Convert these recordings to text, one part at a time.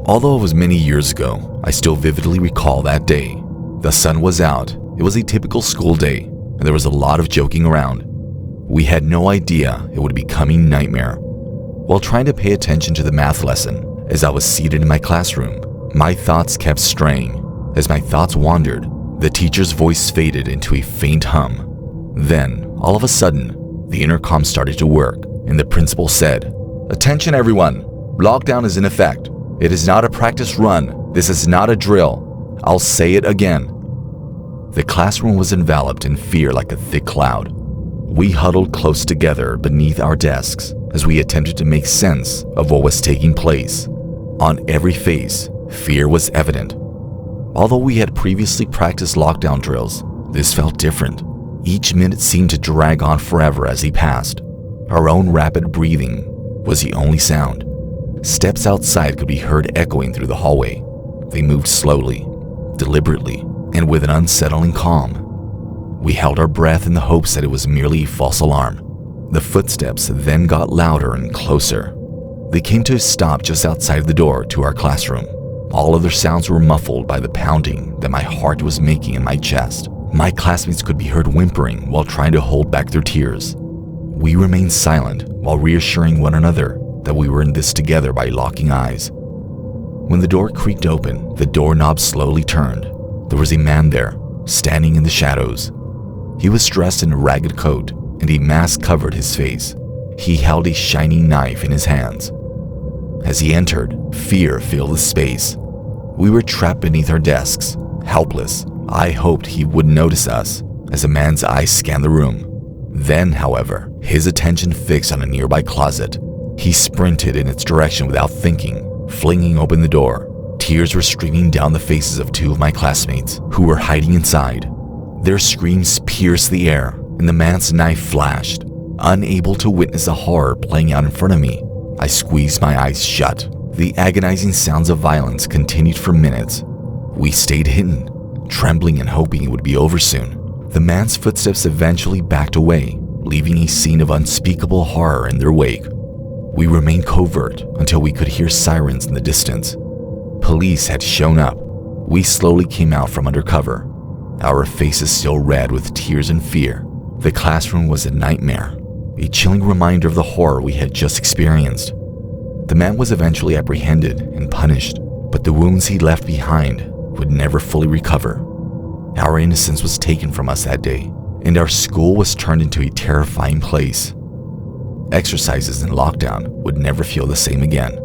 Although it was many years ago, I still vividly recall that day. The sun was out, it was a typical school day, and there was a lot of joking around. We had no idea it would become a nightmare. While trying to pay attention to the math lesson, as I was seated in my classroom, my thoughts kept straying. As my thoughts wandered, the teacher's voice faded into a faint hum. Then, all of a sudden, the intercom started to work, and the principal said, "Attention everyone, lockdown is in effect. It is not a practice run. This is not a drill. I'll say it again." The classroom was enveloped in fear like a thick cloud. We huddled close together beneath our desks as we attempted to make sense of what was taking place. On every face, fear was evident. Although we had previously practiced lockdown drills, this felt different. Each minute seemed to drag on forever as they passed. Our own rapid breathing was the only sound. Steps outside could be heard echoing through the hallway. They moved slowly, deliberately, and with an unsettling calm. We held our breath in the hopes that it was merely a false alarm. The footsteps then got louder and closer. They came to a stop just outside the door to our classroom. All other sounds were muffled by the pounding that my heart was making in my chest. My classmates could be heard whimpering while trying to hold back their tears. We remained silent while reassuring one another that we were in this together by locking eyes. When the door creaked open, the doorknob slowly turned. There was a man there, standing in the shadows. He was dressed in a ragged coat, and a mask covered his face. He held a shining knife in his hands. As he entered, fear filled the space. We were trapped beneath our desks, helpless. I hoped he wouldn't notice us as the man's eyes scanned the room. Then, however, his attention fixed on a nearby closet. He sprinted in its direction without thinking, flinging open the door. Tears were streaming down the faces of two of my classmates who were hiding inside. Their screams pierced the air, and the man's knife flashed. Unable to witness the horror playing out in front of me, I squeezed my eyes shut. The agonizing sounds of violence continued for minutes. We stayed hidden, trembling and hoping it would be over soon. The man's footsteps eventually backed away, leaving a scene of unspeakable horror in their wake. We remained covert until we could hear sirens in the distance. Police had shown up. We slowly came out from under cover, our faces still red with tears and fear. The classroom was a nightmare, a chilling reminder of the horror we had just experienced. The man was eventually apprehended and punished, but the wounds he left behind would never fully recover. Our innocence was taken from us that day, and our school was turned into a terrifying place. Exercises in lockdown would never feel the same again.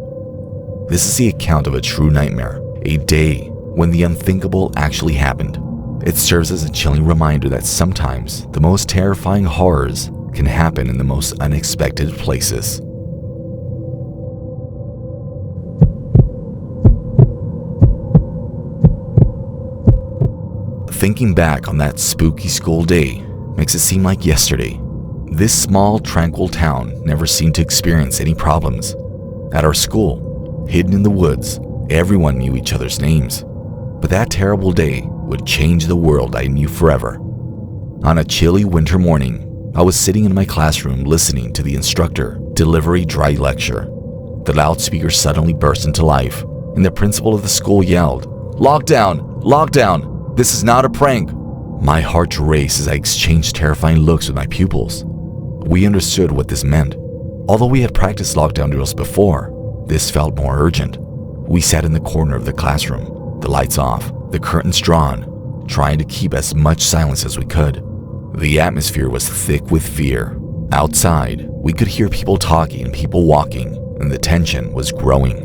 This is the account of a true nightmare, a day when the unthinkable actually happened. It serves as a chilling reminder that sometimes the most terrifying horrors can happen in the most unexpected places. Thinking back on that spooky school day makes it seem like yesterday. This small, tranquil town never seemed to experience any problems. At our school, hidden in the woods, everyone knew each other's names. But that terrible day would change the world I knew forever. On a chilly winter morning, I was sitting in my classroom listening to the instructor deliver a dry lecture. The loudspeaker suddenly burst into life, and the principal of the school yelled, "Lockdown! Lockdown! This is not a prank!" My heart raced as I exchanged terrifying looks with my pupils. We understood what this meant. Although we had practiced lockdown drills before, this felt more urgent. We sat in the corner of the classroom, the lights off, the curtains drawn, trying to keep as much silence as we could. The atmosphere was thick with fear. Outside, we could hear people talking and people walking, and the tension was growing.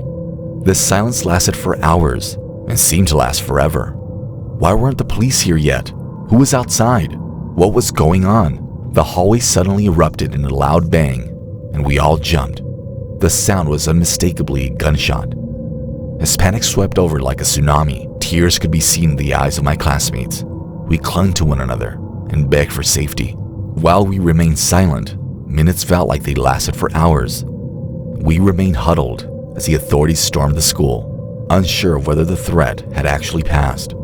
The silence lasted for hours and seemed to last forever. Why weren't the police here yet? Who was outside? What was going on? The hallway suddenly erupted in a loud bang, and we all jumped. The sound was unmistakably a gunshot. As panic swept over like a tsunami, tears could be seen in the eyes of my classmates. We clung to one another and begged for safety. While we remained silent, minutes felt like they lasted for hours. We remained huddled as the authorities stormed the school, unsure of whether the threat had actually passed.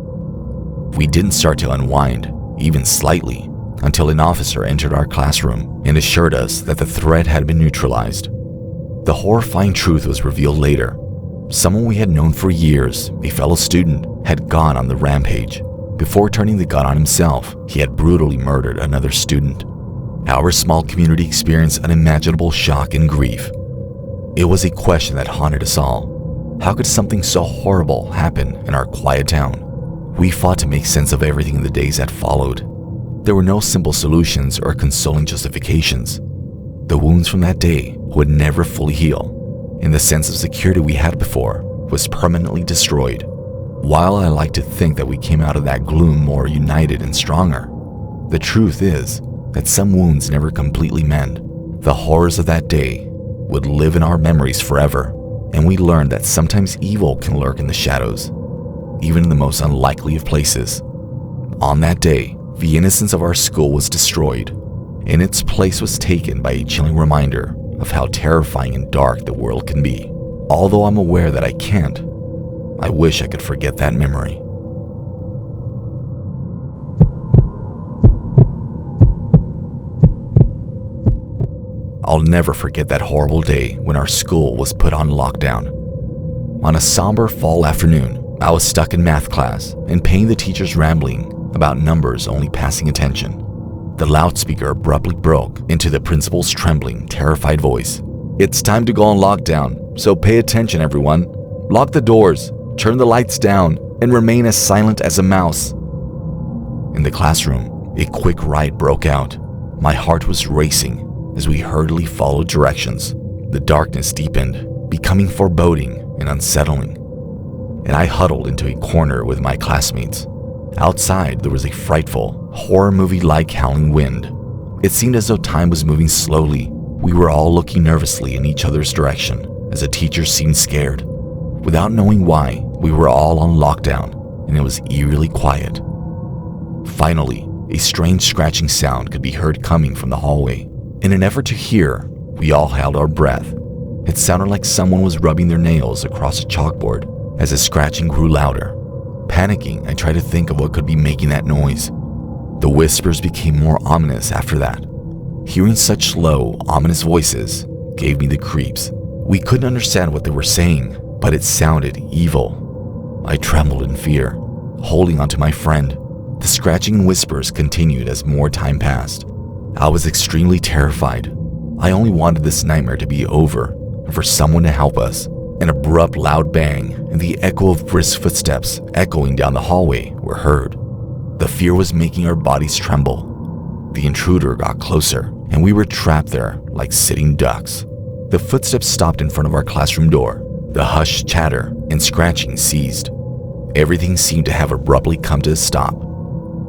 We didn't start to unwind, even slightly, until an officer entered our classroom and assured us that the threat had been neutralized. The horrifying truth was revealed later. Someone we had known for years, a fellow student, had gone on the rampage. Before turning the gun on himself, he had brutally murdered another student. Our small community experienced unimaginable shock and grief. It was a question that haunted us all. How could something so horrible happen in our quiet town? We fought to make sense of everything in the days that followed. There were no simple solutions or consoling justifications. The wounds from that day would never fully heal, and the sense of security we had before was permanently destroyed. While I like to think that we came out of that gloom more united and stronger, the truth is that some wounds never completely mend. The horrors of that day would live in our memories forever, and we learned that sometimes evil can lurk in the shadows, even in the most unlikely of places. On that day, the innocence of our school was destroyed, and its place was taken by a chilling reminder of how terrifying and dark the world can be. Although I'm aware that I can't, I wish I could forget that memory. I'll never forget that horrible day when our school was put on lockdown. On a somber fall afternoon, I was stuck in math class and paying the teacher's rambling about numbers only passing attention. The loudspeaker abruptly broke into the principal's trembling, terrified voice. "It's time to go on lockdown, so pay attention everyone. Lock the doors, turn the lights down, and remain as silent as a mouse." In the classroom, a quick riot broke out. My heart was racing as we hurriedly followed directions. The darkness deepened, becoming foreboding and unsettling, and I huddled into a corner with my classmates. Outside, there was a frightful, horror movie-like howling wind. It seemed as though time was moving slowly. We were all looking nervously in each other's direction as the teacher seemed scared. Without knowing why, we were all on lockdown, and it was eerily quiet. Finally, a strange scratching sound could be heard coming from the hallway. In an effort to hear, we all held our breath. It sounded like someone was rubbing their nails across a chalkboard as the scratching grew louder. Panicking, I tried to think of what could be making that noise. The whispers became more ominous after that. Hearing such low, ominous voices gave me the creeps. We couldn't understand what they were saying, but it sounded evil. I trembled in fear, holding onto my friend. The scratching and whispers continued as more time passed. I was extremely terrified. I only wanted this nightmare to be over and for someone to help us. An abrupt loud bang and the echo of brisk footsteps echoing down the hallway were heard. The fear was making our bodies tremble. The intruder got closer, and we were trapped there like sitting ducks. The footsteps stopped in front of our classroom door. The hushed chatter and scratching ceased. Everything seemed to have abruptly come to a stop.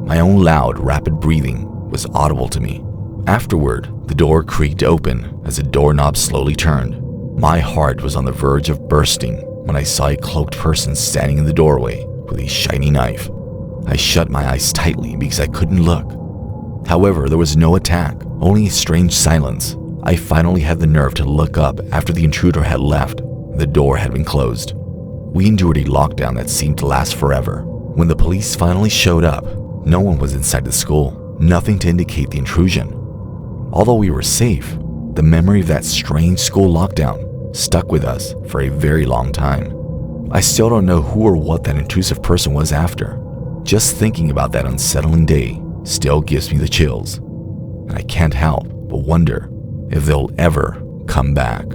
My own loud, rapid breathing was audible to me. Afterward, the door creaked open as the doorknob slowly turned. My heart was on the verge of bursting when I saw a cloaked person standing in the doorway with a shiny knife. I shut my eyes tightly because I couldn't look. However, there was no attack, only a strange silence. I finally had the nerve to look up after the intruder had left. The door had been closed. We endured a lockdown that seemed to last forever. When the police finally showed up, no one was inside the school, nothing to indicate the intrusion. Although we were safe, the memory of that strange school lockdown stuck with us for a very long time. I still don't know who or what that intrusive person was after. Just thinking about that unsettling day still gives me the chills, and I can't help but wonder if they'll ever come back.